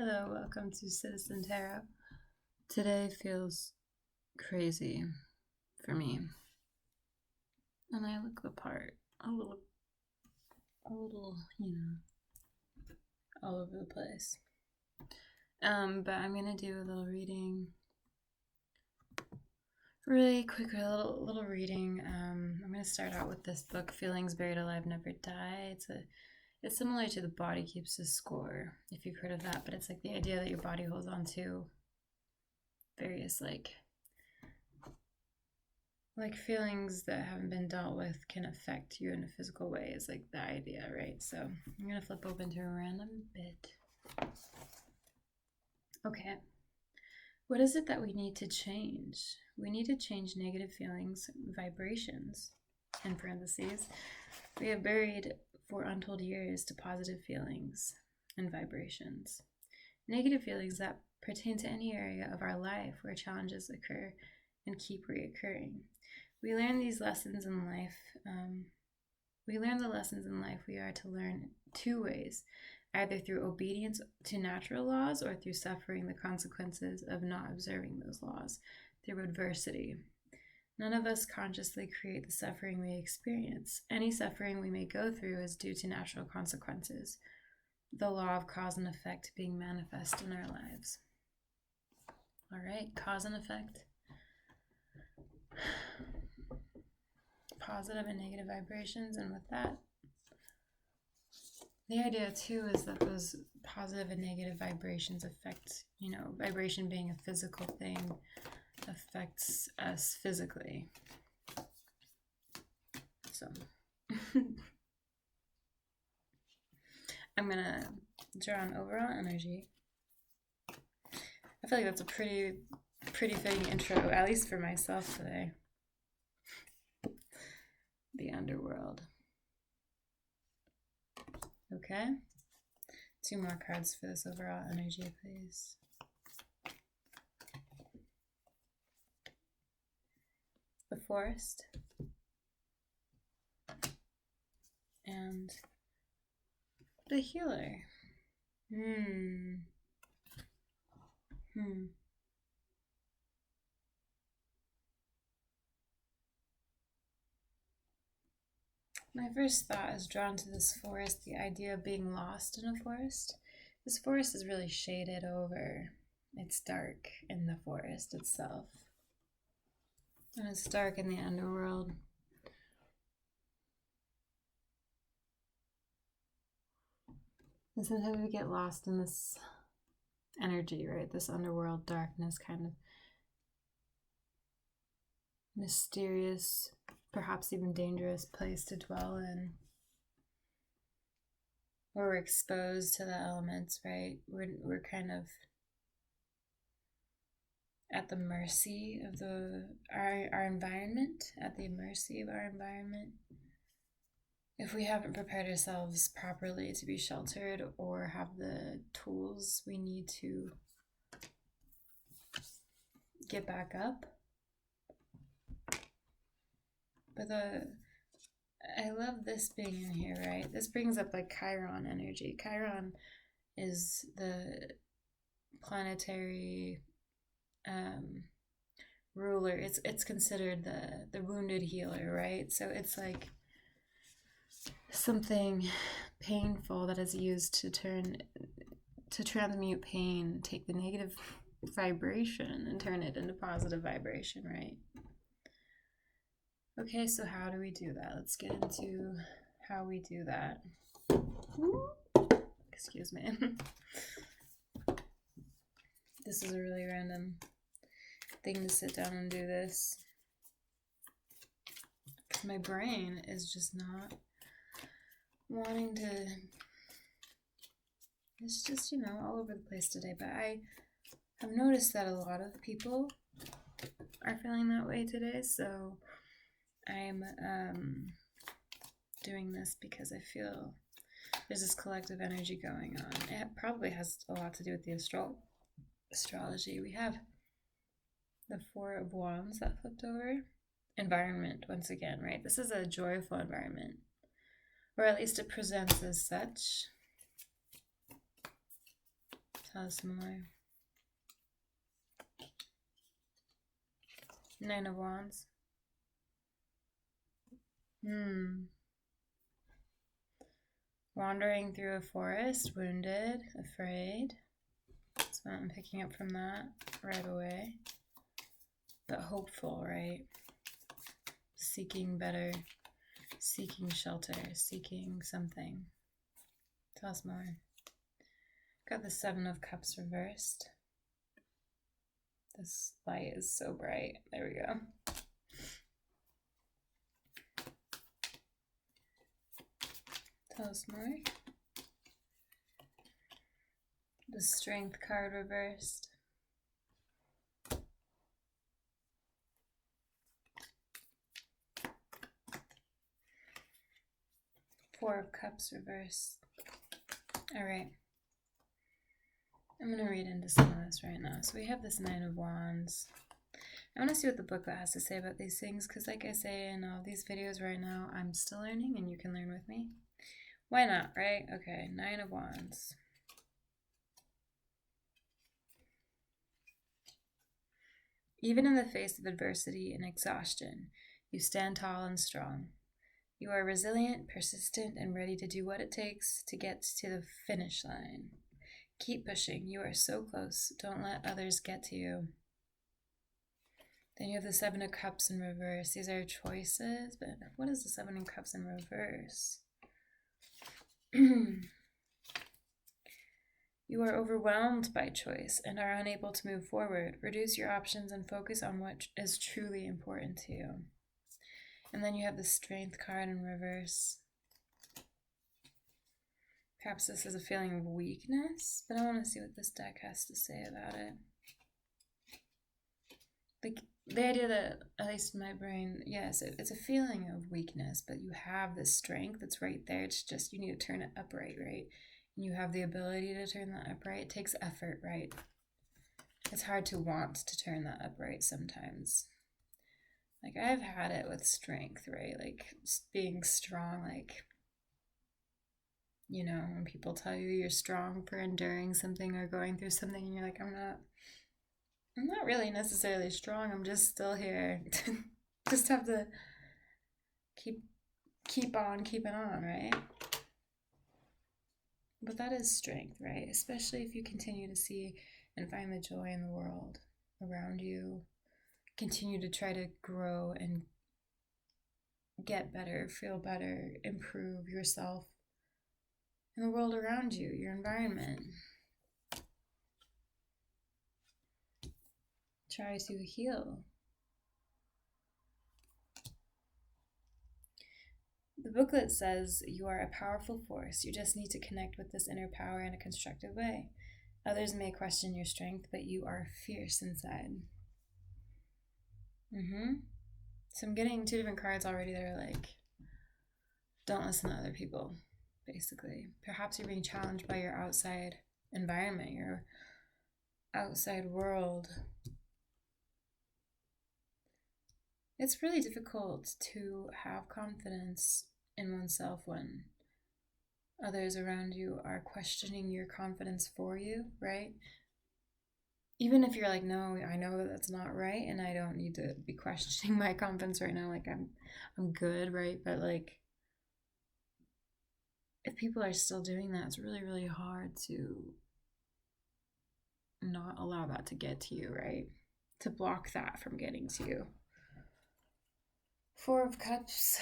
Hello, welcome to Citizen Tarot. Today feels crazy for me, and I look the part a little, all over the place. But I'm gonna do a little reading, really quick, a little reading. I'm gonna start out with this book, "Feelings Buried Alive Never Die." It's similar to "The Body Keeps the Score," if you've heard of that, but it's like the idea that your body holds on to various like feelings that haven't been dealt with can affect you in a physical way is like the idea, right? So I'm gonna flip open to a random bit. Okay. What is it that we need to change? We need to change negative feelings, vibrations, in parentheses. We have buried for untold years to positive feelings and vibrations. Negative feelings that pertain to any area of our life where challenges occur and keep reoccurring. We learn these lessons in life. We learn the lessons in life we are to learn two ways, either through obedience to natural laws or through suffering the consequences of not observing those laws, through adversity. None of us consciously create the suffering we experience. Any suffering we may go through is due to natural consequences, the law of cause and effect being manifest in our lives. All right, cause and effect. Positive and negative vibrations, and with that, the idea too is that those positive and negative vibrations affect, vibration being a physical thing, affects us physically. So I'm gonna draw an overall energy. I feel like that's a pretty fitting intro, at least for myself today. The underworld. Okay. 2 more cards for this overall energy, please. The Forest. And the Healer. My first thought is drawn to this forest, the idea of being lost in a forest. This forest is really shaded over. It's dark in the forest itself. And it's dark in the underworld. And sometimes we get lost in this energy, right? This underworld darkness, kind of mysterious, perhaps even dangerous place to dwell in. Where we're exposed to the elements, right? We're kind of at the mercy of our environment, at the mercy of our environment. If we haven't prepared ourselves properly to be sheltered or have the tools we need to get back up. But I love this being in here, right? This brings up like Chiron energy. Chiron is the planetary ruler. It's considered the wounded healer, right? So it's like something painful that is used to transmute pain, take the negative vibration and turn it into positive vibration, right? Okay, so how do we do that? Let's get into how we do that. Excuse me. This is a really random thing to sit down and do this. My brain is just not wanting to. It's just, all over the place today. But I have noticed that a lot of people are feeling that way today, so I'm doing this because I feel there's this collective energy going on. It probably has a lot to do with the astrology. We have the 4 of Wands that flipped over. Environment, once again, right? This is a joyful environment, or at least it presents as such. Tell us some more. 9 of Wands. Wandering through a forest, wounded, afraid. That's what I'm picking up from that right away. But hopeful, right? Seeking better, seeking shelter, seeking something. Tell us more. Got the 7 of Cups reversed. This light is so bright. There we go. Tell us more. The Strength card reversed. 4 of Cups reversed. All right. I'm going to read into some of this right now. So we have this 9 of Wands. I want to see what the booklet has to say about these things, because like I say in all these videos right now, I'm still learning and you can learn with me. Why not, right? Okay, 9 of Wands. Even in the face of adversity and exhaustion, you stand tall and strong. You are resilient, persistent, and ready to do what it takes to get to the finish line. Keep pushing. You are so close. Don't let others get to you. Then you have the 7 of Cups in reverse. These are choices, but what is the 7 of Cups in reverse? You are overwhelmed by choice and are unable to move forward. Reduce your options and focus on what is truly important to you. And then you have the Strength card in reverse. Perhaps this is a feeling of weakness, but I want to see what this deck has to say about it. Like, the idea that, at least in my brain, yes, it's a feeling of weakness, but you have this strength that's right there. It's just you need to turn it upright, right? And you have the ability to turn that upright. It takes effort, right? It's hard to want to turn that upright sometimes. Like, I've had it with strength, right? Like, just being strong, like, you know, when people tell you you're strong for enduring something or going through something, and you're like, I'm not really necessarily strong. I'm just still here. Just have to keep on keeping on, right? But that is strength, right? Especially if you continue to see and find the joy in the world around you. Continue to try to grow and get better, feel better, improve yourself and the world around you, your environment. Try to heal. The booklet says you are a powerful force. You just need to connect with this inner power in a constructive way. Others may question your strength, but you are fierce inside. So I'm getting 2 different cards already that are like, don't listen to other people, basically. Perhaps you're being challenged by your outside environment, your outside world. It's really difficult to have confidence in oneself when others around you are questioning your confidence for you, right? Even if you're like, no, I know that that's not right and I don't need to be questioning my confidence right now, like I'm good, right? But like, if people are still doing that, it's really, really hard to not allow that to get to you, right? To block that from getting to you. 4 of Cups.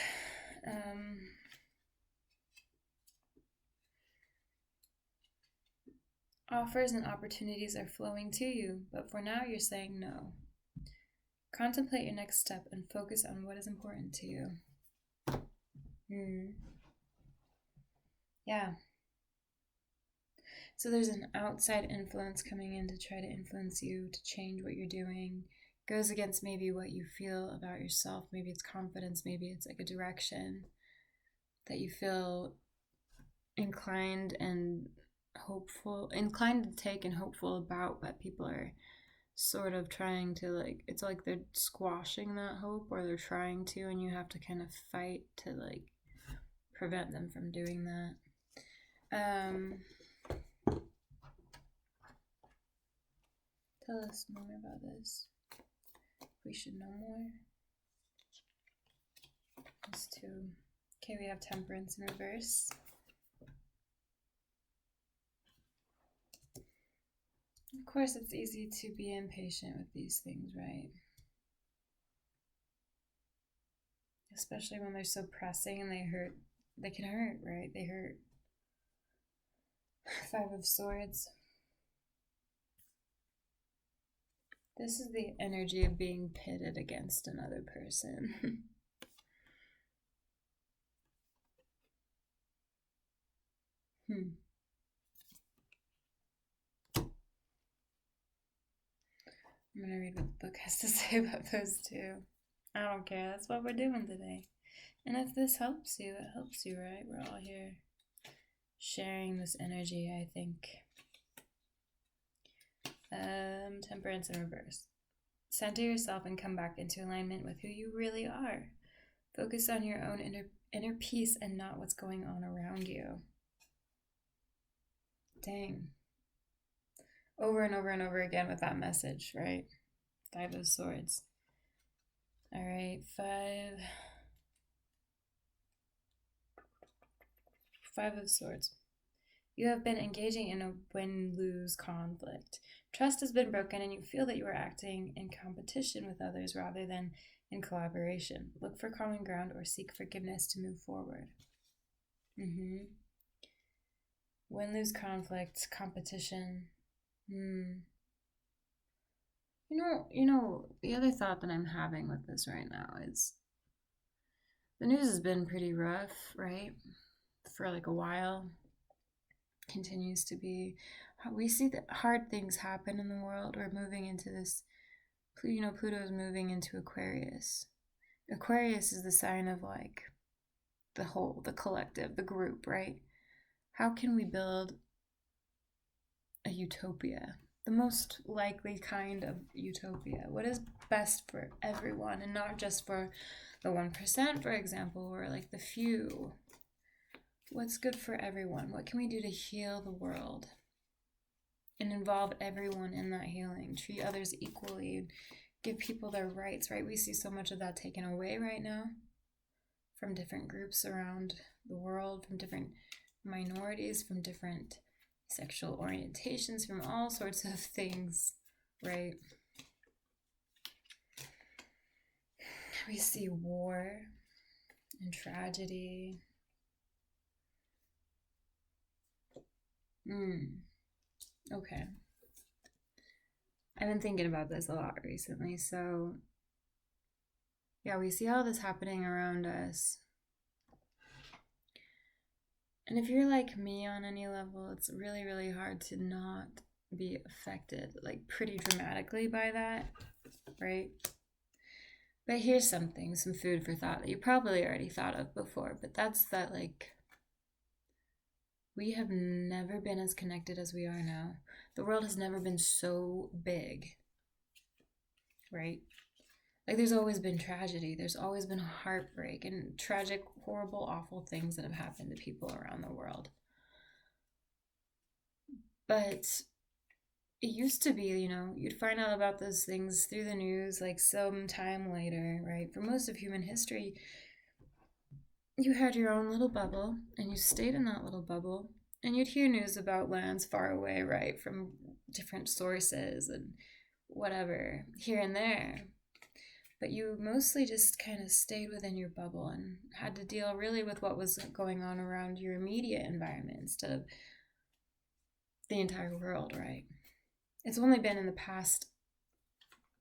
Offers and opportunities are flowing to you, but for now you're saying no. Contemplate your next step and focus on what is important to you. Yeah. So there's an outside influence coming in to try to influence you to change what you're doing. Goes against maybe what you feel about yourself. Maybe it's confidence. Maybe it's like a direction that you feel inclined to take and hopeful about, but people are sort of trying to, like, it's like they're squashing that hope, or they're trying to, and you have to kind of fight to like prevent them from doing that. Tell us more about this. We should know more. These two. Okay, we have Temperance in reverse. Of course, it's easy to be impatient with these things, right? Especially when they're so pressing and they hurt. They can hurt, right? They hurt. Five of Swords. This is the energy of being pitted against another person. I'm going to read what the book has to say about those two. I don't care. That's what we're doing today. And if this helps you, it helps you, right? We're all here sharing this energy, I think. Temperance in reverse. Center yourself and come back into alignment with who you really are. Focus on your own inner peace and not what's going on around you. Dang. Over and over and over again with that message, right? Five of Swords. All right, Five of Swords. You have been engaging in a win-lose conflict. Trust has been broken and you feel that you are acting in competition with others rather than in collaboration. Look for common ground or seek forgiveness to move forward. Win-lose conflict, competition. You know, the other thought that I'm having with this right now is the news has been pretty rough, right? For like a while. Continues to be. We see that hard things happen in the world. We're moving into this, Pluto is moving into Aquarius. Aquarius is the sign of like the whole, the collective, the group, right? How can we build a utopia? The most likely kind of utopia. What is best for everyone and not just for the 1%, for example, or like the few. What's good for everyone? What can we do to heal the world and involve everyone in that healing? Treat others equally, give people their rights, right? We see so much of that taken away right now from different groups around the world, from different minorities, from different sexual orientations, from all sorts of things, right? We see war and tragedy. Okay. I've been thinking about this a lot recently, so yeah, we see all this happening around us. And if you're like me on any level, it's really, really hard to not be affected, like pretty dramatically by that, right? But here's some food for thought that you probably already thought of before, but that's that like we have never been as connected as we are now. The world has never been so big, right? Like there's always been tragedy. There's always been heartbreak and tragic, horrible, awful things that have happened to people around the world. But it used to be, you'd find out about those things through the news like some time later, right? For most of human history, you had your own little bubble and you stayed in that little bubble and you'd hear news about lands far away, right, from different sources and whatever here and there. But you mostly just kind of stayed within your bubble and had to deal really with what was going on around your immediate environment instead of the entire world, right? It's only been in the past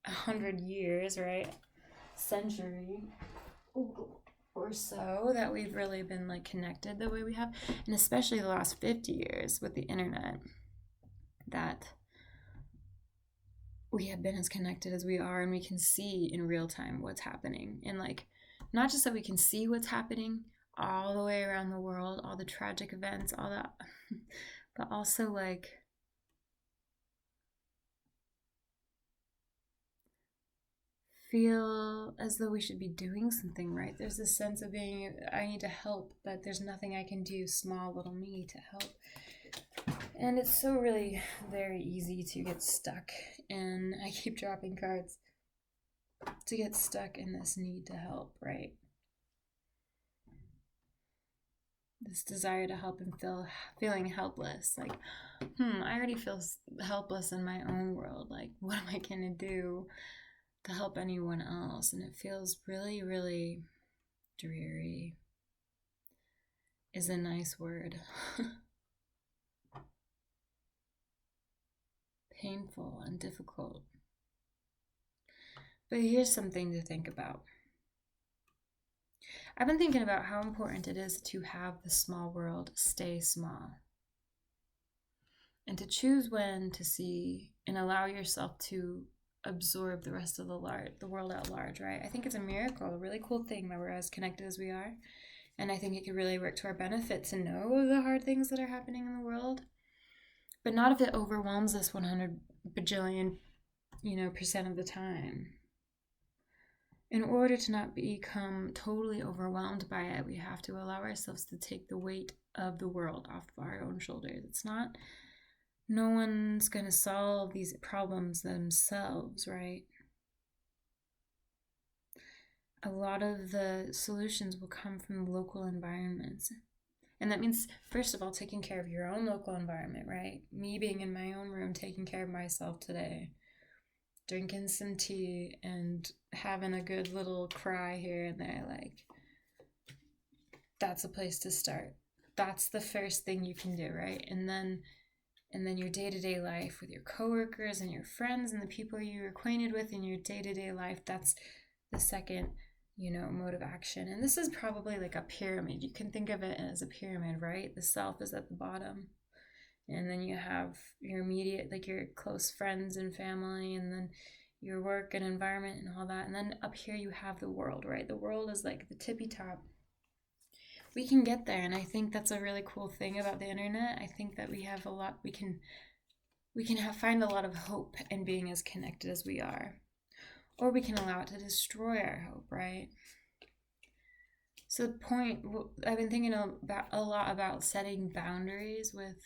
100 years, right? Century or so that we've really been like connected the way we have, and especially the last 50 years with the internet, that we have been as connected as we are, and we can see in real time what's happening. And like, not just that we can see what's happening all the way around the world, all the tragic events, all that, but also like feel as though we should be doing something, right? There's this sense of being, I need to help, but there's nothing I can do, small little me, to help. And it's so really very easy to get stuck, and I keep dropping cards, to get stuck in this need to help, right? This desire to help and feeling helpless. Like, I already feel helpless in my own world. Like, what am I going to do to help anyone else? And it feels really, really dreary, is a nice word. Painful and difficult. But here's something to think about. I've been thinking about how important it is to have the small world stay small, and to choose when to see and allow yourself to absorb the rest of the world at large, right? I think it's a miracle, a really cool thing that we're as connected as we are. And I think it could really work to our benefit to know the hard things that are happening in the world, but not if it overwhelms us 100 bajillion, percent of the time. In order to not become totally overwhelmed by it, we have to allow ourselves to take the weight of the world off of our own shoulders. No one's going to solve these problems themselves, right? A lot of the solutions will come from local environments. And that means, first of all, taking care of your own local environment, right? Me being in my own room, taking care of myself today, drinking some tea and having a good little cry here and there. Like, that's a place to start. That's the first thing you can do, right? And then your day-to-day life with your coworkers and your friends and the people you're acquainted with in your day-to-day life, that's the second, mode of action. And this is probably like a pyramid. You can think of it as a pyramid, right? The self is at the bottom. And then you have your immediate, like your close friends and family, and then your work and environment and all that. And then up here you have the world, right? The world is like the tippy top. We can get there, and I think that's a really cool thing about the internet. I think that we have a lot, we can find a lot of hope in being as connected as we are. Or we can allow it to destroy our hope, right? So the point, I've been thinking a lot about setting boundaries with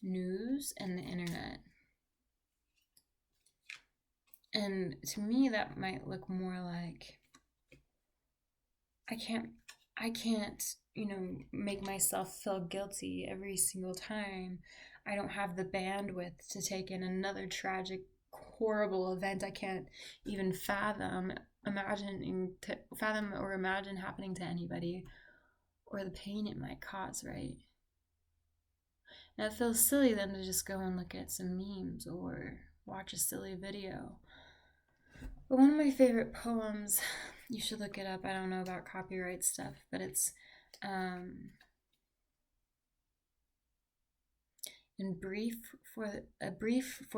news and the internet. And to me, that might look more like I can't, make myself feel guilty every single time I don't have the bandwidth to take in another tragic, horrible event I can't even fathom or imagine happening to anybody, or the pain it might cause, right? And it feels silly then to just go and look at some memes or watch a silly video. But one of my favorite poems, you should look it up, I don't know about copyright stuff, but it's A Brief for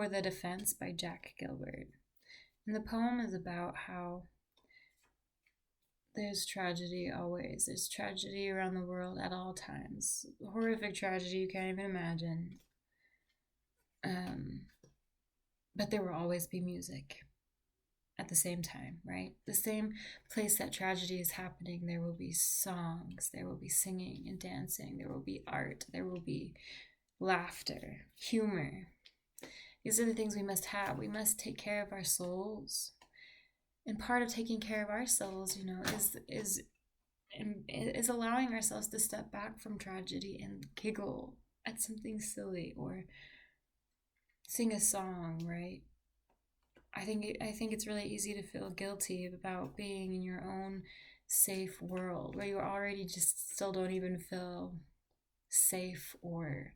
the Defense by Jack Gilbert. And the poem is about how there's tragedy always. There's tragedy around the world at all times. Horrific tragedy you can't even imagine. But there will always be music at the same time, right? The same place that tragedy is happening, there will be songs, there will be singing and dancing, there will be art, there will be laughter, humor. These are the things we must have. We must take care of our souls. And part of taking care of our souls, is allowing ourselves to step back from tragedy and giggle at something silly or sing a song, right? I think it's really easy to feel guilty about being in your own safe world where you already just still don't even feel safe or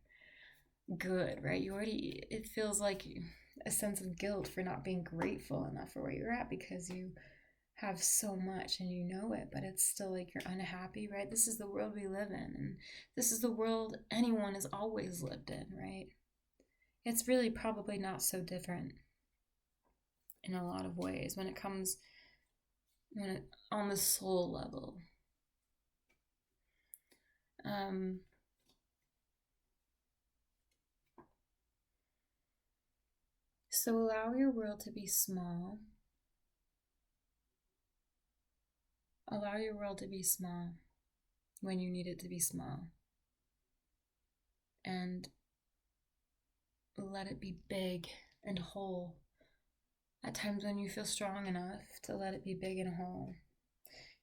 good, right? It feels like a sense of guilt for not being grateful enough for where you're at because you have so much and you know it, but it's still like you're unhappy, right? This is the world we live in, and this is the world anyone has always lived in, right? It's really probably not so different in a lot of ways on the soul level. So allow your world to be small. Allow your world to be small when you need it to be small. and let it be big and whole. At times when you feel strong enough to let it be big and whole.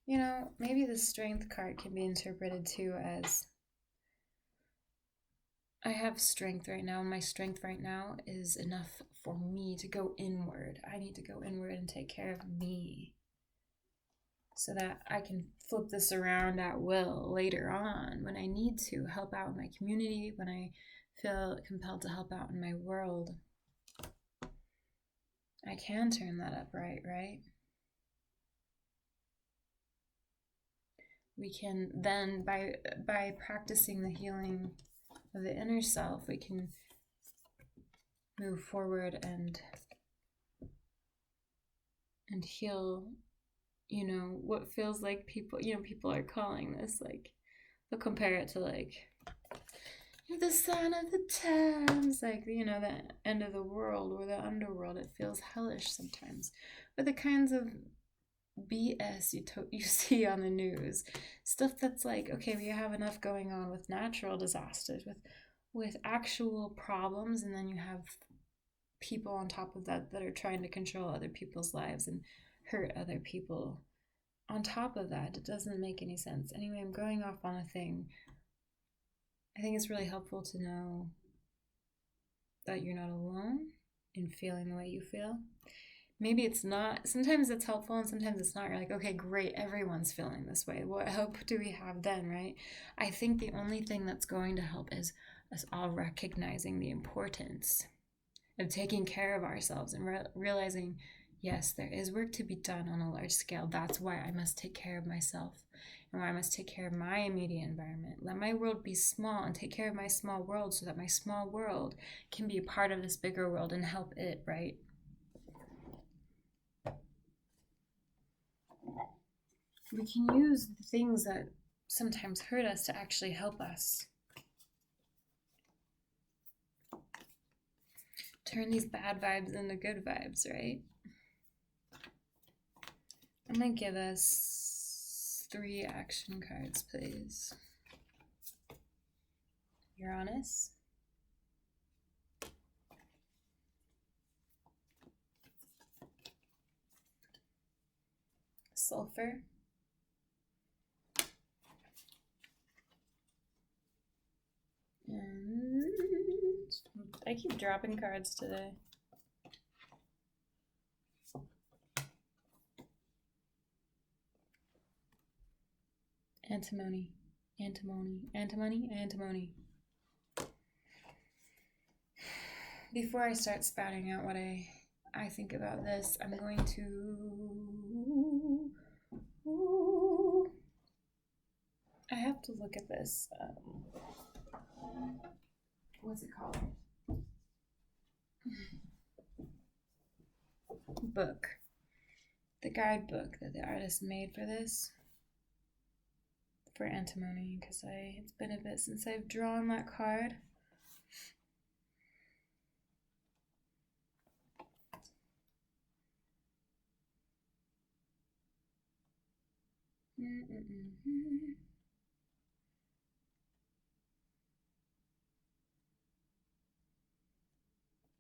You know, maybe the strength card can be interpreted too as, I have strength right now, and my strength right now is enough for me to go inward. I need to go inward and take care of me so that I can flip this around at will later on when I need to help out in my community, when I feel compelled to help out in my world. I can turn that up right? We can then, by practicing the healing of the inner self, we can move forward and heal, you know, what feels like people, you know, people are calling this, like, they'll compare it to, like, the sign of the times, like, you know, the end of the world or the underworld. It feels hellish sometimes. But the kinds of BS you see on the news, stuff that's like, okay, we have enough going on with natural disasters, with actual problems, and then you have people on top of that that are trying to control other people's lives and hurt other people. On top of that, it doesn't make any sense. Anyway, I'm going off on a thing. I think it's really helpful to know that you're not alone in feeling the way you feel. Maybe it's not, sometimes it's helpful and sometimes it's not. You're like, okay, great, everyone's feeling this way. What hope do we have then, right? I think the only thing that's going to help is us all recognizing the importance of taking care of ourselves and realizing, yes, there is work to be done on a large scale. That's why I must take care of myself and why I must take care of my immediate environment. Let my world be small and take care of my small world so that my small world can be a part of this bigger world and help it, right? We can use the things that sometimes hurt us to actually help us. Turn these bad vibes into good vibes, right? I'm going to give us 3 action cards, please. Uranus. Sulfur. And I keep dropping cards today. Antimony. Before I start spouting out what I think about this, I'm going to... I have to look at this. What's it called? Book. The guidebook that the artist made for this. For antimony, because it's been a bit since I've drawn that card.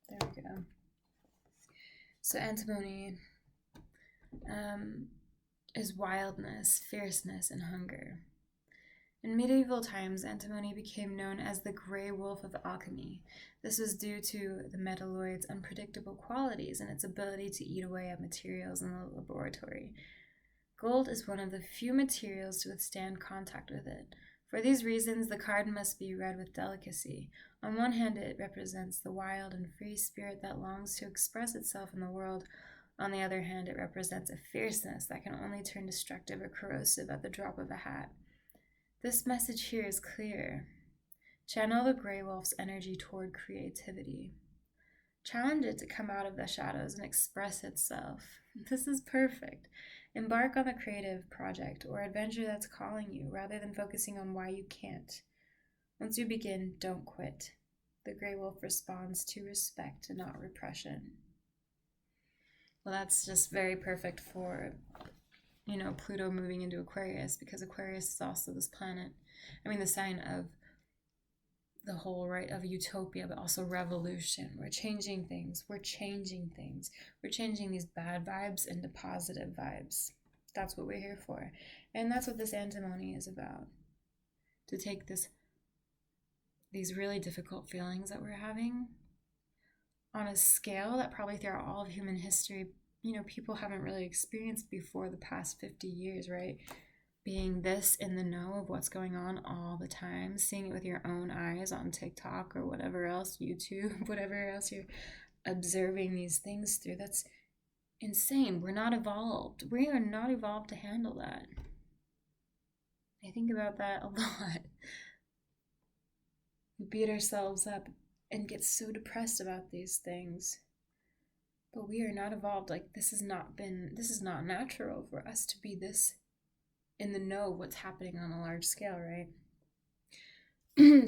There we go. So antimony is wildness, fierceness, and hunger. In medieval times, antimony became known as the Grey Wolf of alchemy. This was due to the metalloid's unpredictable qualities and its ability to eat away at materials in the laboratory. Gold is one of the few materials to withstand contact with it. For these reasons, the card must be read with delicacy. On one hand, it represents the wild and free spirit that longs to express itself in the world. On the other hand, it represents a fierceness that can only turn destructive or corrosive at the drop of a hat. This message here is clear. Channel the Grey Wolf's energy toward creativity. Challenge it to come out of the shadows and express itself. This is perfect. Embark on a creative project or adventure that's calling you, rather than focusing on why you can't. Once you begin, don't quit. The Grey Wolf responds to respect and not repression. Well, that's just very perfect for, you know, Pluto moving into Aquarius, because Aquarius is also this planet. I mean, the sign of the whole right of utopia, but also revolution. We're changing things. We're changing things. We're changing these bad vibes into positive vibes. That's what we're here for. And that's what this antimony is about. To take these really difficult feelings that we're having on a scale that probably throughout all of human history, people haven't really experienced before the past 50 years, right? Being this in the know of what's going on all the time, seeing it with your own eyes on TikTok or whatever else, YouTube, whatever else you're observing these things through. That's insane. We're not evolved. We are not evolved to handle that. I think about that a lot. We beat ourselves up and get so depressed about these things. But we are not evolved. Like, this is not natural for us to be this in the know of what's happening on a large scale, right?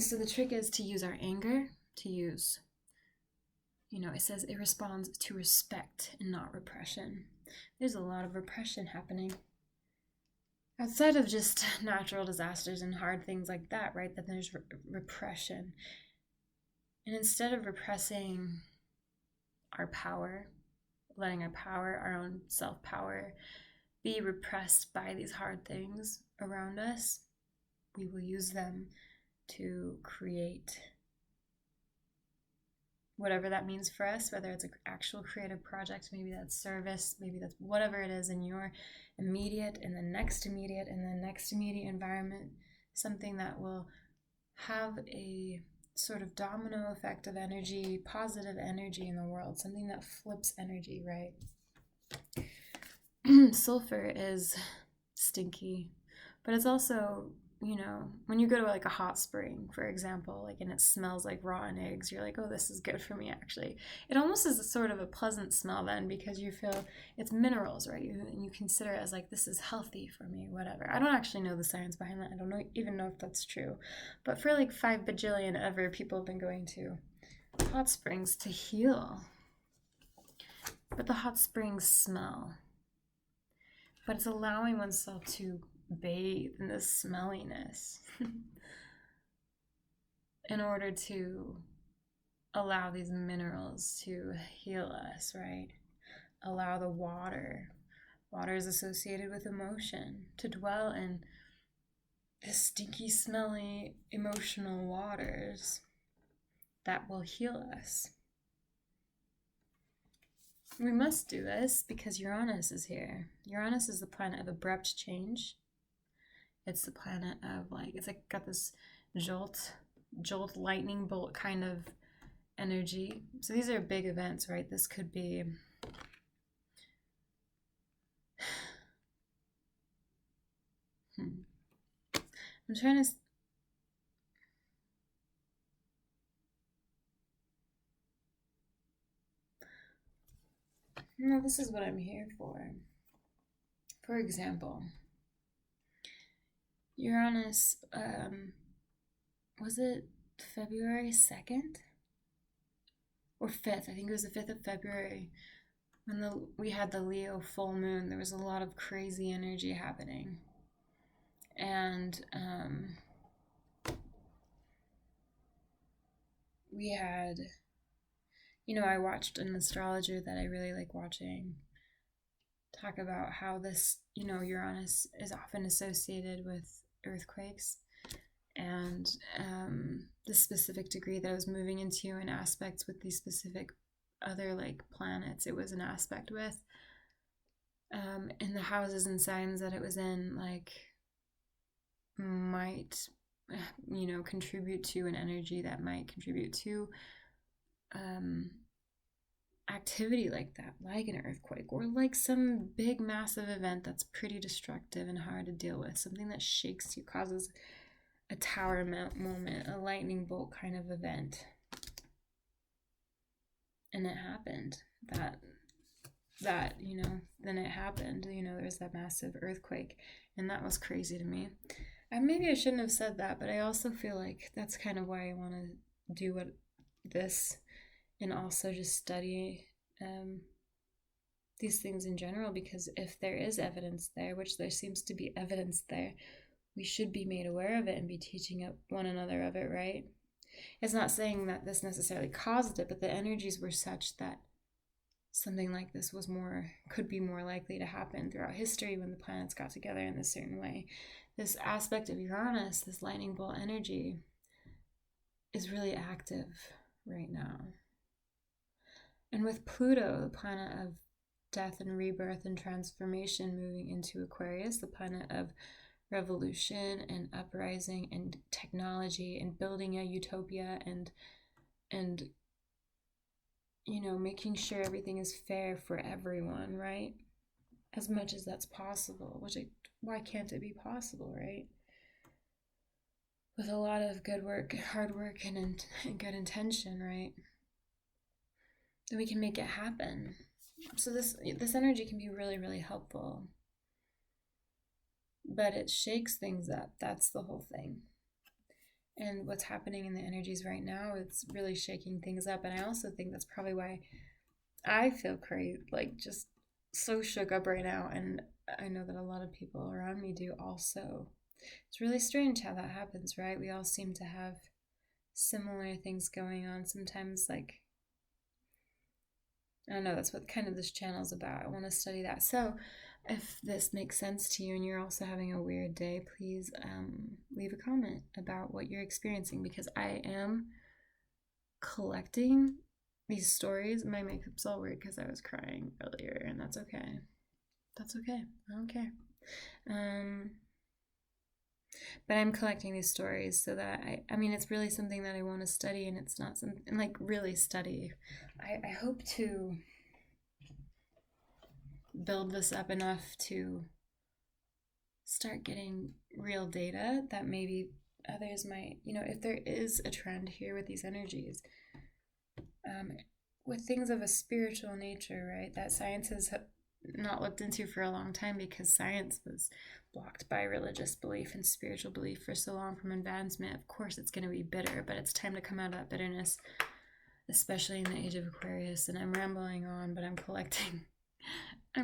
So the trick is to use our anger, to use, it says it responds to respect and not repression. There's a lot of repression happening outside of just natural disasters and hard things like that, right? Then there's repression. And instead of repressing our power, letting our power, our own self-power, be repressed by these hard things around us, we will use them to create whatever that means for us, whether it's an actual creative project, maybe that's service, maybe that's whatever it is in your immediate and the next immediate and the next immediate environment, something that will have a sort of domino effect of energy, positive energy in the world, something that flips energy, right? Sulfur is stinky, but it's also, when you go to like a hot spring, for example, like, and it smells like rotten eggs, you're like, oh, this is good for me, actually. It almost is a sort of a pleasant smell then, because you feel it's minerals, right? You consider it as like, this is healthy for me, whatever. I don't actually know the science behind that. I don't even know if that's true. But for like 5 bajillion ever, people have been going to hot springs to heal. But the hot springs smell. But it's allowing oneself to bathe in this smelliness in order to allow these minerals to heal us, right? Allow the water is associated with emotion, to dwell in the stinky, smelly, emotional waters that will heal us. We must do this because Uranus is here. Uranus is the planet of abrupt change. It's the planet of it's like got this jolt, lightning bolt kind of energy. So these are big events, right? This could be I'm trying to no, this is what I'm here for. For example, Uranus, was it February 2nd? Or 5th? I think it was the 5th of February. When we had the Leo full moon, there was a lot of crazy energy happening. And we had, I watched an astrologer that I really like watching talk about how this, Uranus is often associated with earthquakes, and the specific degree that I was moving into in aspects with these specific other planets it was an aspect with, in the houses and signs that it was in, might contribute to an energy that might contribute to activity like that, like an earthquake or like some big massive event that's pretty destructive and hard to deal with, something that shakes you, causes a tower moment, a lightning bolt kind of event. And it happened. That then it happened. There's that massive earthquake, and that was crazy to me. And maybe I shouldn't have said that, but I also feel like that's kind of why I want to do this, and also just study these things in general, because if there is evidence there, which there seems to be evidence there, we should be made aware of it and be teaching one another of it, right? It's not saying that this necessarily caused it, but the energies were such that something like this could be more likely to happen throughout history when the planets got together in a certain way. This aspect of Uranus, this lightning bolt energy, is really active right now. And with Pluto, the planet of death and rebirth and transformation, moving into Aquarius, the planet of revolution and uprising and technology and building a utopia and making sure everything is fair for everyone, right? As much as that's possible, why can't it be possible, right? With a lot of good work, hard work, and good intention, right? Then we can make it happen. So this energy can be really, really helpful. But it shakes things up. That's the whole thing. And what's happening in the energies right now, it's really shaking things up. And I also think that's probably why I feel crazy, like just so shook up right now. And I know that a lot of people around me do also. It's really strange how that happens, right? We all seem to have similar things going on. Sometimes, like, I don't know, that's what kind of this channel is about. I want to study that. So if this makes sense to you and you're also having a weird day, please leave a comment about what you're experiencing, because I am collecting these stories. My makeup's all weird because I was crying earlier, and that's okay. That's okay. I don't care. But I'm collecting these stories so that I mean, it's really something that I want to study, and it's not something like really study. I hope to build this up enough to start getting real data that maybe others might, if there is a trend here with these energies, with things of a spiritual nature, right, that science has not looked into for a long time, because science was blocked by religious belief and spiritual belief for so long from advancement. Of course, it's going to be bitter, but it's time to come out of that bitterness, especially in the age of Aquarius. And I'm rambling on, but I'm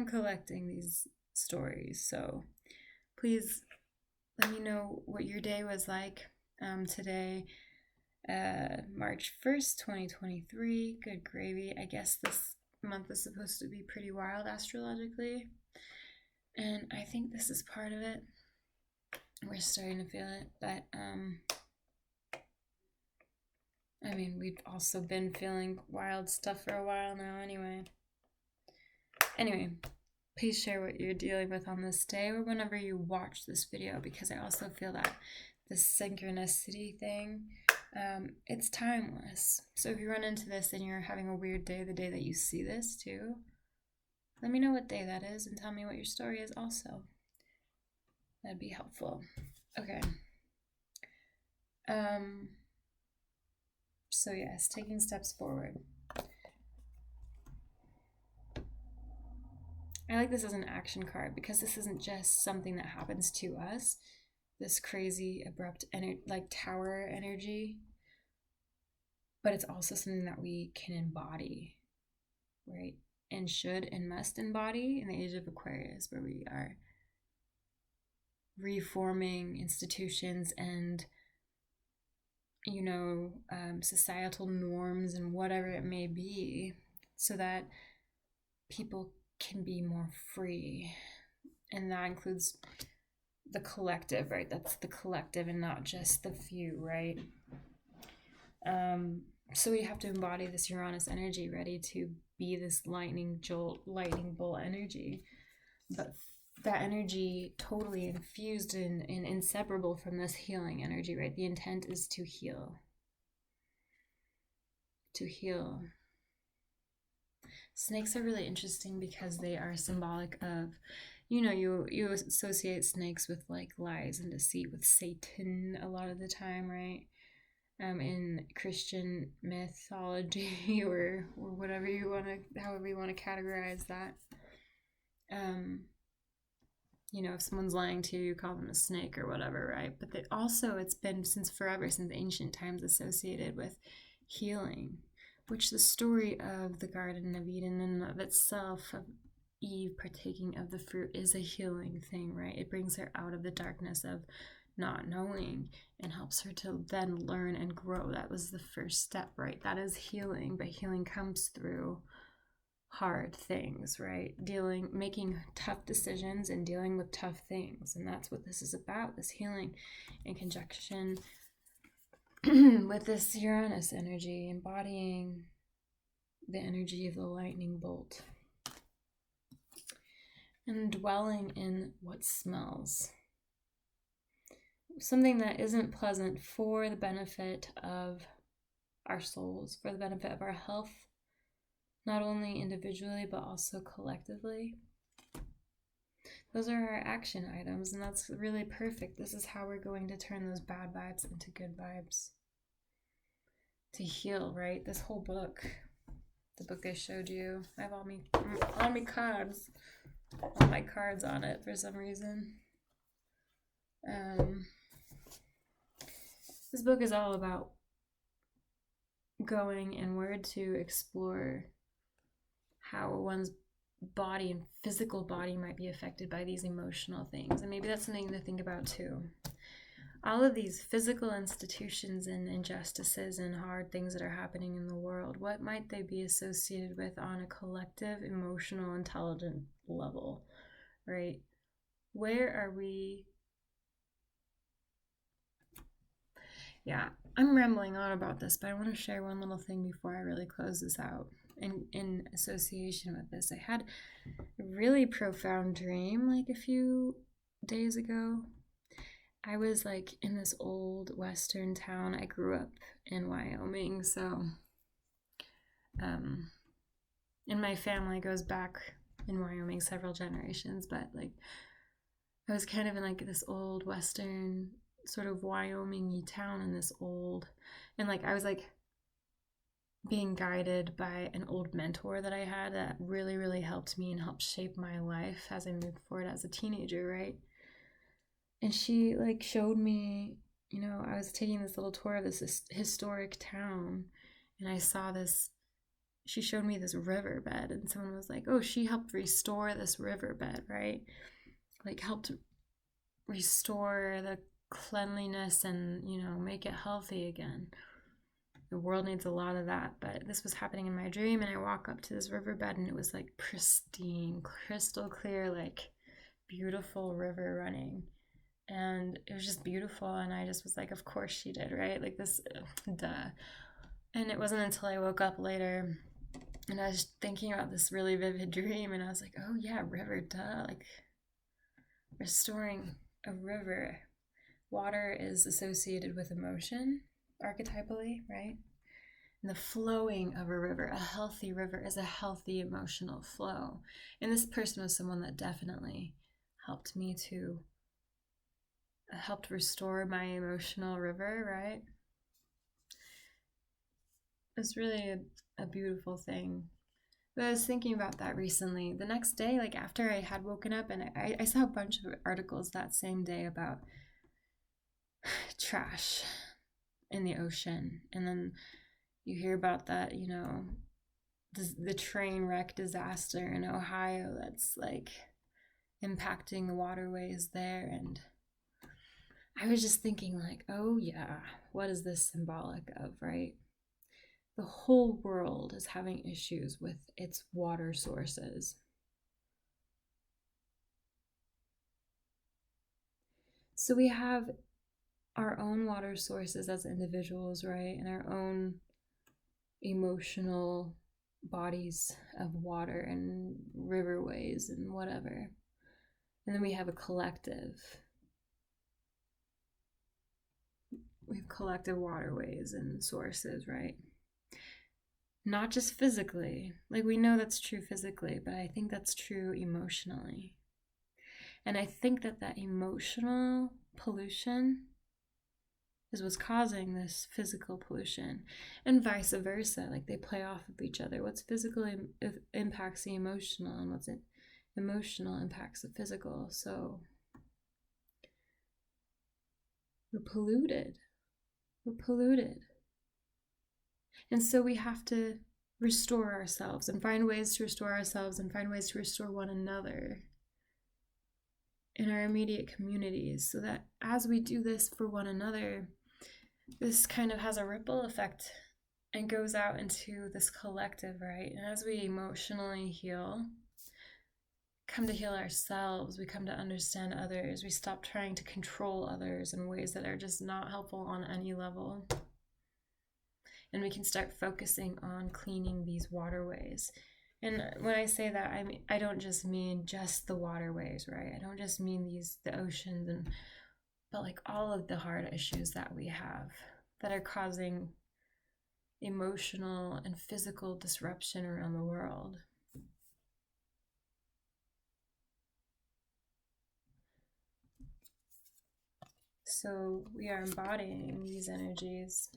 collecting these stories. So please let me know what your day was like today, March 1st, 2023. Good gravy. I guess this month is supposed to be pretty wild astrologically, and I think this is part of it. We're starting to feel it, but I mean, we've also been feeling wild stuff for a while now anyway. Please share what you're dealing with on this day or whenever you watch this video, because I also feel that this synchronicity thing, it's timeless. So if you run into this and you're having a weird day the day that you see this too, let me know what day that is and tell me what your story is also. That'd be helpful. Okay. So yes, taking steps forward. I like this as an action card, because this isn't just something that happens to us, this crazy abrupt like tower energy, but it's also something that we can embody, right? And should and must embody in the age of Aquarius, where we are reforming institutions and societal norms and whatever it may be, so that people can be more free. And that includes the collective, right? That's the collective and not just the few, right? So we have to embody this Uranus energy, ready to be this lightning bolt energy, but that energy totally infused and inseparable from this healing energy, right? The intent is to heal. Snakes are really interesting because they are symbolic of, you associate snakes with like lies and deceit, with Satan a lot of the time, right? In Christian mythology or whatever however you want to categorize that. If someone's lying to you, call them a snake or whatever, right? But it's been since ancient times, associated with healing, which the story of the Garden of Eden in and of itself, of Eve partaking of the fruit, is a healing thing, right? It brings her out of the darkness of not knowing, and helps her to then learn and grow. That was the first step, right? That is healing, but healing comes through hard things, right? Making tough decisions and dealing with tough things. And that's what this is about, this healing in conjunction with this Uranus energy, embodying the energy of the lightning bolt and dwelling in what smells. Something that isn't pleasant for the benefit of our souls, for the benefit of our health, not only individually, but also collectively. Those are our action items, and that's really perfect. This is how we're going to turn those bad vibes into good vibes. To heal, right? This whole book, the book I showed you, I have all my cards, all my cards on it for some reason. This book is all about going inward to explore how one's body and physical body might be affected by these emotional things. And maybe that's something to think about too. All of these physical institutions and injustices and hard things that are happening in the world, what might they be associated with on a collective, emotional, intelligent level, right? Where are we? Yeah, I'm rambling on about this, but I want to share one little thing before I really close this out. In association with this, I had a really profound dream like a few days ago. I was like in this old western town. I grew up in Wyoming, so and my family goes back in Wyoming several generations, but like I was kind of in like this old western sort of Wyoming-y town in this old, and like I was like being guided by an old mentor that I had that really, really helped me and helped shape my life as I moved forward as a teenager, right? And she like showed me, you know, I was taking this little tour of this historic town, and I saw this, she showed me this riverbed, and someone was like, oh, she helped restore this riverbed, right? Like helped restore the cleanliness and, you know, make it healthy again. The world needs a lot of that, but this was happening in my dream, and I walk up to this riverbed, and it was like pristine, crystal clear, like beautiful river running, and it was just beautiful, and I just was like, of course she did, right? Like this, duh. And it wasn't until I woke up later, and I was thinking about this really vivid dream, and I was like, oh yeah, river, duh, like restoring a river. Water is associated with emotion, archetypally, right? And the flowing of a river, a healthy river, is a healthy emotional flow. And this person was someone that definitely helped me to, helped restore my emotional river, right? It's really a beautiful thing. But I was thinking about that recently. The next day, like after I had woken up, and I saw a bunch of articles that same day about trash in the ocean. And then you hear about that, you know, the train wreck disaster in Ohio that's like impacting the waterways there. And I was just thinking like, oh yeah, what is this symbolic of, right? The whole world is having issues with its water sources. So we have our own water sources as individuals, right? And our own emotional bodies of water and riverways and whatever. And then we have a collective. We have collective waterways and sources, right? Not just physically. Like we know that's true physically, but I think that's true emotionally. And I think that emotional pollution is what's causing this physical pollution, and vice versa. Like they play off of each other. What's physical impacts the emotional, and what's emotional impacts the physical. So we're polluted. And so we have to restore ourselves and find ways to restore ourselves and find ways to restore one another. in our immediate communities, so that as we do this for one another, this kind of has a ripple effect and goes out into this collective, right? And as we emotionally heal, come to heal ourselves, we come to understand others, we stop trying to control others in ways that are just not helpful on any level. And we can start focusing on cleaning these waterways. And when I say that, I don't just mean just the waterways, right? I don't just mean the oceans, but like all of the hard issues that we have that are causing emotional and physical disruption around the world. So we are embodying these energies.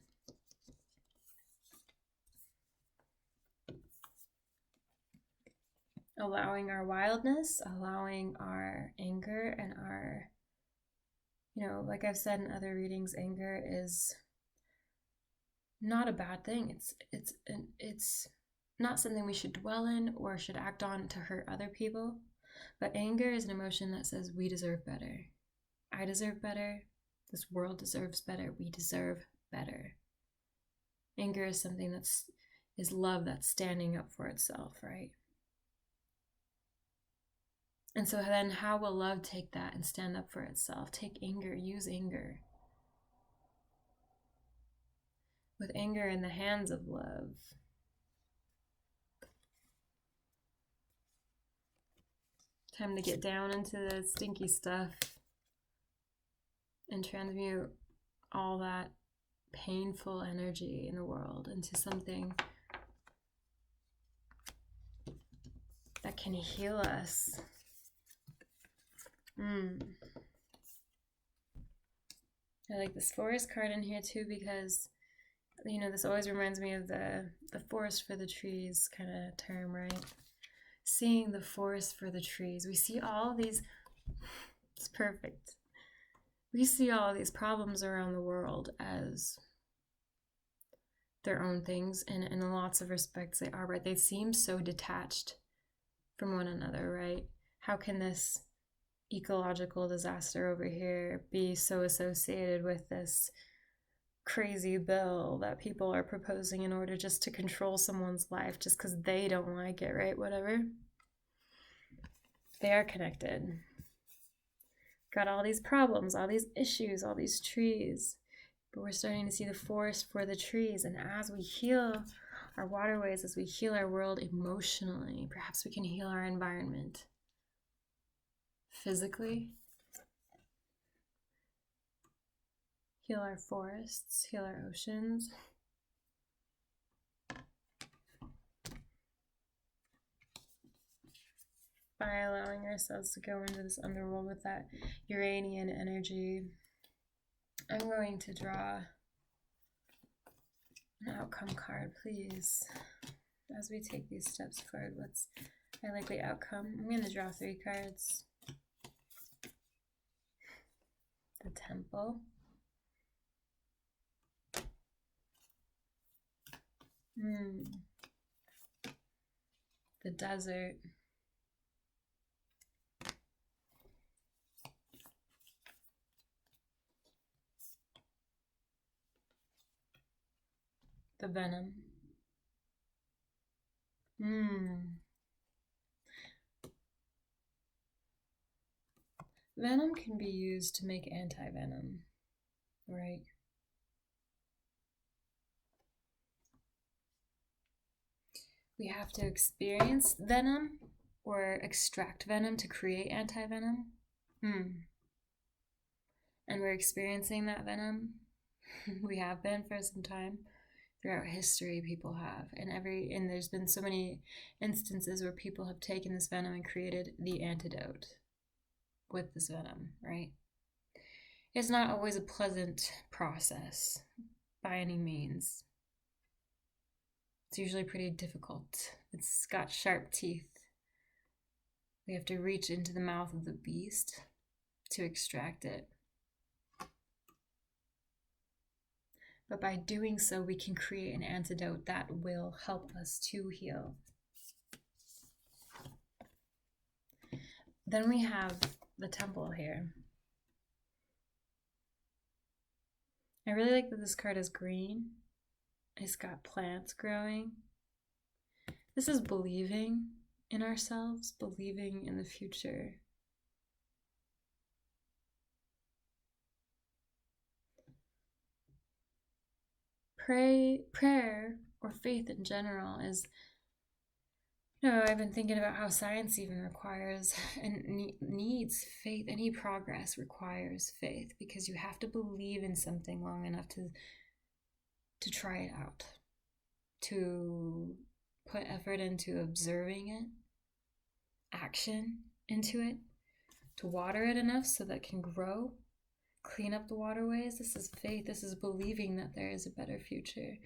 Allowing our wildness, allowing our anger and our, like I've said in other readings, anger is not a bad thing. It's not something we should dwell in or should act on to hurt other people. But anger is an emotion that says we deserve better. I deserve better. This world deserves better. We deserve better. Anger is something is love that's standing up for itself, right? And so then how will love take that and stand up for itself? Take anger, use anger. With anger in the hands of love. Time to get down into the stinky stuff and transmute all that painful energy in the world into something that can heal us. I like this forest card in here too, because this always reminds me of the forest for the trees kind of term, right? Seeing the forest for the trees. We see all these, it's perfect. We see all these problems around the world as their own things, and in lots of respects they are, right? They seem so detached from one another, right? How can this ecological disaster over here be so associated with this crazy bill that people are proposing in order just to control someone's life just because they don't like it, right? Whatever. They are connected. Got all these problems, all these issues, all these trees, but we're starting to see the forest for the trees. And as we heal our waterways, as we heal our world emotionally, perhaps we can heal our environment physically, heal our forests, heal our oceans. By allowing ourselves to go into this underworld with that Uranian energy. I'm going to draw an outcome card, please. As we take these steps forward, what's my likely outcome? I'm going to draw 3 cards. The Temple. The Desert. The Venom. Venom can be used to make anti-venom, right? We have to experience venom or extract venom to create anti-venom. And we're experiencing that venom. We have been for some time. Throughout history, people have. And there's been so many instances where people have taken this venom and created the antidote with this venom, right? It's not always a pleasant process by any means. It's usually pretty difficult. It's got sharp teeth. We have to reach into the mouth of the beast to extract it. But by doing so, we can create an antidote that will help us to heal. Then we have the temple here. I really like that this card is green. It's got plants growing. This is believing in ourselves, believing in the future. Prayer or faith in general is, I've been thinking about how science even requires and needs faith. Any progress requires faith, because you have to believe in something long enough to try it out, to put effort into observing it, action into it, to water it enough so that it can grow, clean up the waterways. This is faith. This is believing that there is a better future.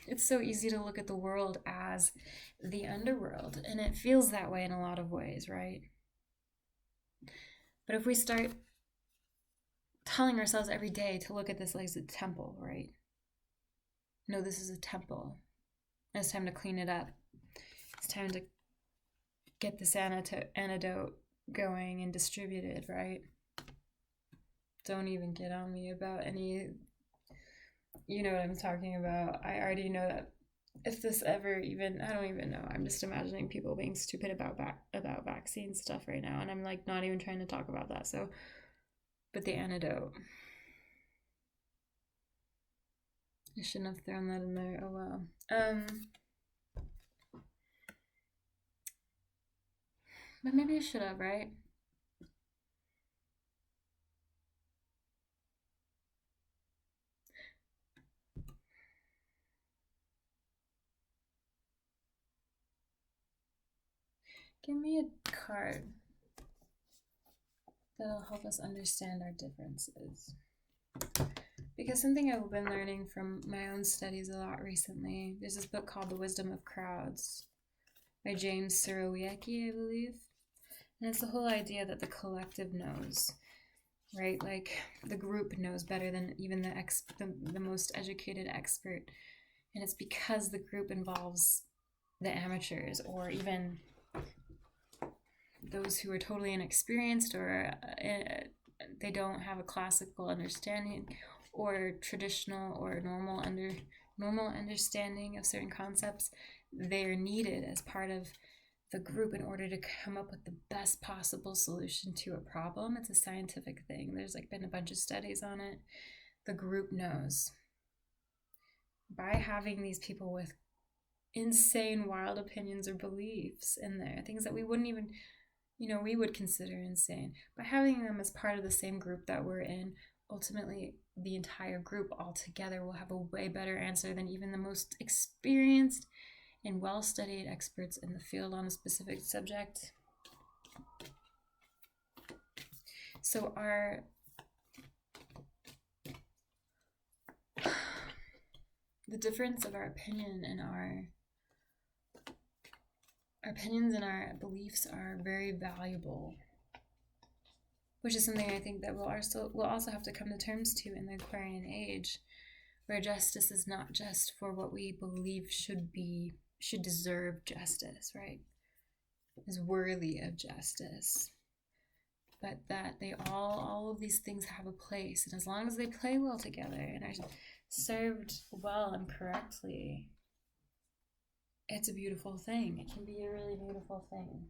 It's so easy to look at the world as the underworld, and it feels that way in a lot of ways, right? But if we start telling ourselves every day to look at this like a temple, right? No, this is a temple. It's time to clean it up. It's time to get this antidote going and distributed, right? Don't even get on me about any, you know what I'm talking about. I already know that if this ever even, I don't even know. I'm just imagining people being stupid about vaccine stuff right now, and I'm like not even trying to talk about that. So, but the antidote, I shouldn't have thrown that in there. Oh well. But maybe I should have, right? Give me a card that'll help us understand our differences. Because something I've been learning from my own studies a lot recently, there's this book called The Wisdom of Crowds by James Surowiecki, I believe. And it's the whole idea that the collective knows, right? Like the group knows better than even the most educated expert. And it's because the group involves the amateurs, or even those who are totally inexperienced, or they don't have a classical understanding or traditional or normal understanding of certain concepts. They're needed as part of the group in order to come up with the best possible solution to a problem. It's a scientific thing. There's like been a bunch of studies on it. The group knows. By having these people with insane, wild opinions or beliefs in there, things that we wouldn't even, we would consider insane, by having them as part of the same group that we're in, ultimately the entire group altogether will have a way better answer than even the most experienced and well-studied experts in the field on a specific subject. So the difference of our opinion and our opinions and our beliefs are very valuable, which is something I think that we'll also have to come to terms to in the Aquarian age, where justice is not just for what we believe should deserve justice, right? Is worthy of justice. But that all of these things have a place, and as long as they play well together and are served well and correctly, it's a beautiful thing. It can be a really beautiful thing.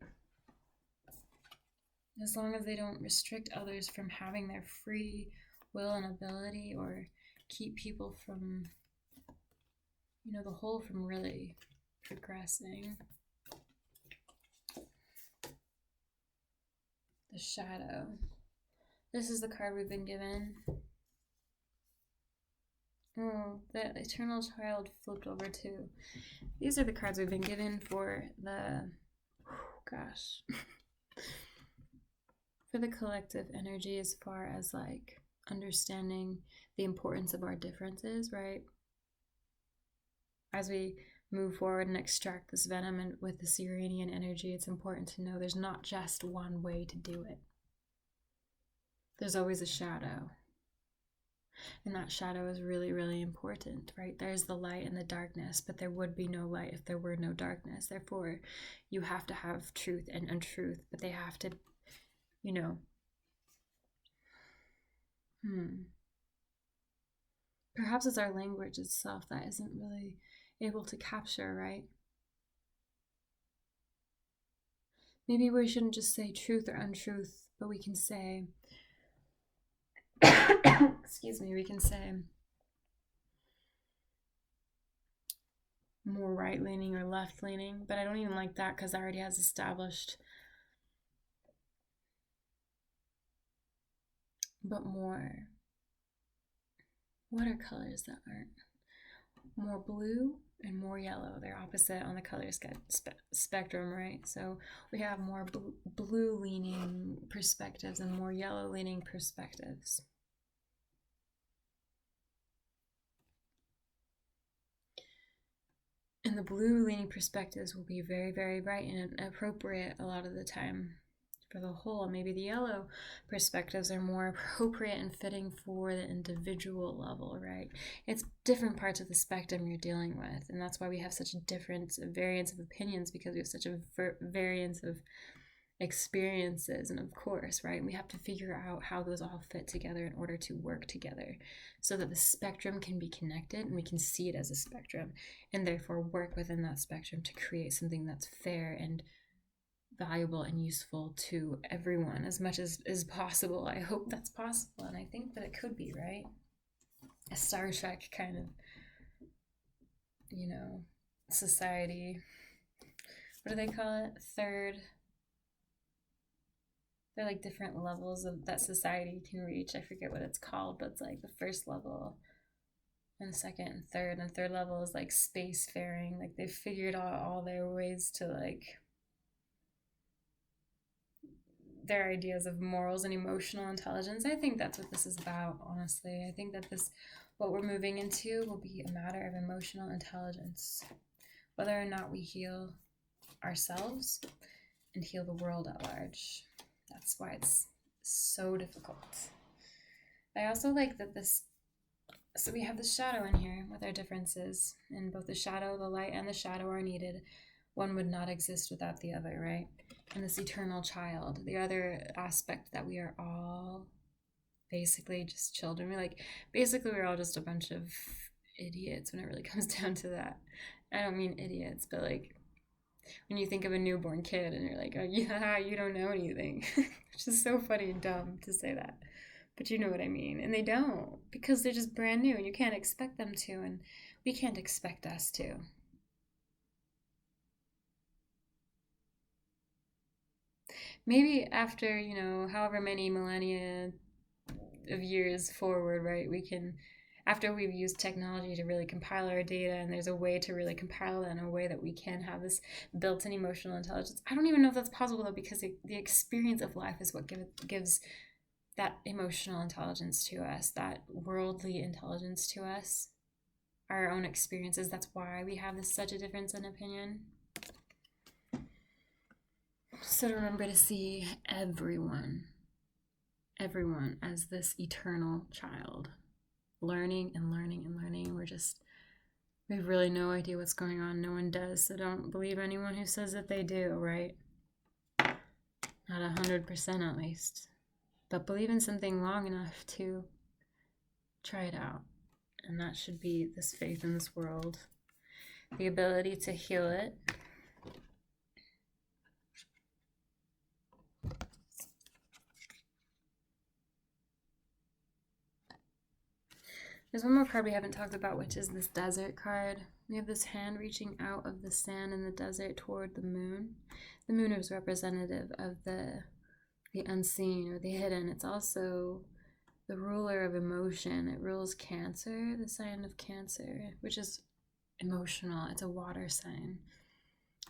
As long as they don't restrict others from having their free will and ability, or keep people from, the whole from really progressing. The Shadow. This is the card we've been given. Oh, the Eternal Child flipped over too. These are the cards we've been given for the, for the collective energy, as far as like understanding the importance of our differences, right? As we move forward and extract this venom and with this Uranian energy, it's important to know there's not just one way to do it. There's always a shadow. And that shadow is really, really important, right? There's the light and the darkness, but there would be no light if there were no darkness. Therefore, you have to have truth and untruth, but they have to, you know, perhaps it's our language itself that isn't really able to capture, right? Maybe we shouldn't just say truth or untruth, but we can say, excuse me, we can say more right-leaning or left-leaning, but I don't even like that because it already has established, but more, what are colors that aren't? More blue and more yellow. They're opposite on the color spectrum, right? So we have more blue-leaning perspectives and more yellow-leaning perspectives. And the blue-leaning perspectives will be very, very bright and appropriate a lot of the time for the whole. Maybe the yellow perspectives are more appropriate and fitting for the individual level, right? It's different parts of the spectrum you're dealing with, and that's why we have such a different variance of opinions, because we have such a variance of experiences. And of course, right, we have to figure out how those all fit together in order to work together so that the spectrum can be connected and we can see it as a spectrum and therefore work within that spectrum to create something that's fair and valuable and useful to everyone as much as is possible. I hope that's possible, and I think that it could be, right? A Star Trek kind of, you know, society. What do they call it? They're like different levels of that society can reach. I forget what it's called, but it's like the first level and the second and third level is like spacefaring. Like they've figured out all their ways to like their ideas of morals and emotional intelligence. I think that's what this is about, honestly. I think that what we're moving into will be a matter of emotional intelligence. Whether or not we heal ourselves and heal the world at large. That's why it's so difficult. I also like that so we have the shadow in here with our differences, and both the shadow, the light, and the shadow are needed. One would not exist without the other, right? And this eternal child, the other aspect that we are all basically just children. We're all just a bunch of idiots when it really comes down to that. I don't mean idiots, but like when you think of a newborn kid and you're like, oh yeah, you don't know anything, which is so funny and dumb to say that, but you know what I mean. And they don't, because they're just brand new and you can't expect them to, and we can't expect us to. Maybe after, however many millennia of years forward, right, we can, after we've used technology to really compile our data, and there's a way to really compile it in a way that we can have this built-in emotional intelligence. I don't even know if that's possible though, because the experience of life is what gives that emotional intelligence to us, that worldly intelligence to us, our own experiences. That's why we have such a difference in opinion. So to remember to see everyone as this eternal child, learning and learning and learning. We have really no idea what's going on. No one does. So don't believe anyone who says that they do, right? Not 100% at least. But believe in something long enough to try it out. And that should be this faith in this world. The ability to heal it. There's one more card we haven't talked about, which is this desert card. We have this hand reaching out of the sand in the desert toward the moon. The moon is representative of the unseen or the hidden. It's also the ruler of emotion. It rules Cancer, the sign of Cancer, which is emotional. It's a water sign.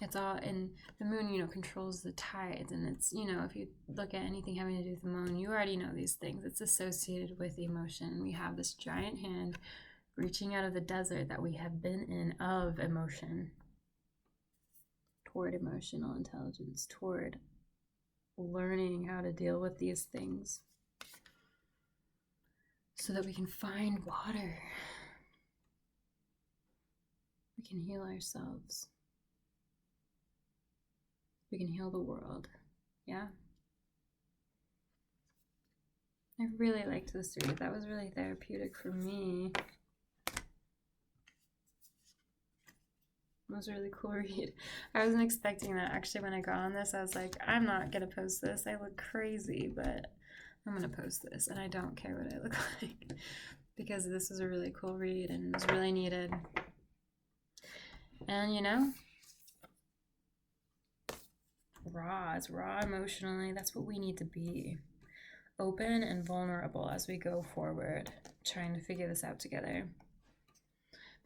It's all, and the moon, controls the tides, and it's, if you look at anything having to do with the moon, you already know these things. It's associated with emotion. We have this giant hand reaching out of the desert that we have been in of emotion toward emotional intelligence, toward learning how to deal with these things. so that we can find water. We can heal ourselves. We can heal the world. Yeah. I really liked this read. That was really therapeutic for me. It was a really cool read. I wasn't expecting that. Actually, when I got on this, I was like, I'm not going to post this. I look crazy, but I'm going to post this. And I don't care what I look like because this was a really cool read and it was really needed. And, you know, it's raw emotionally. That's what we need to be. Open and vulnerable as we go forward, trying to figure this out together.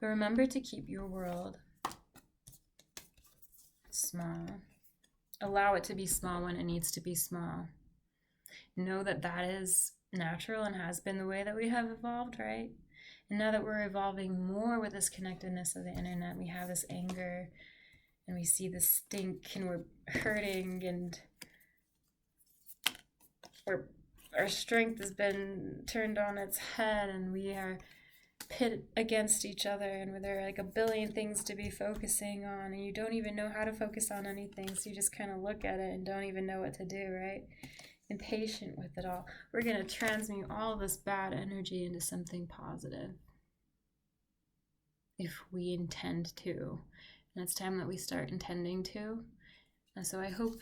But remember to keep your world small. Allow it to be small when it needs to be small. Know that that is natural and has been the way that we have evolved, right? And now that we're evolving more with this connectedness of the internet, we have this anger and we see the stink and we're hurting and our strength has been turned on its head and we are pit against each other and there are like a billion things to be focusing on and you don't even know how to focus on anything, so you just kind of look at it and don't even know what to do, right? Impatient with it all. We're going to transmute all this bad energy into something positive if we intend to, and it's time that we start intending to. And so I hope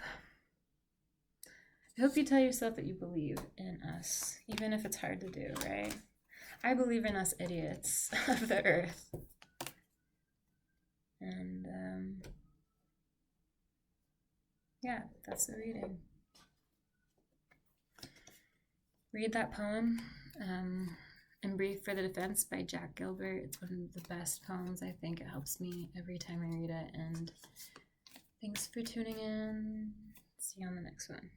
you tell yourself that you believe in us, even if it's hard to do, right? I believe in us idiots of the earth. And yeah, that's the reading. Read that poem, And Breathe for the Defense by Jack Gilbert. It's one of the best poems. I think it helps me every time I read it. And thanks for tuning in. See you on the next one.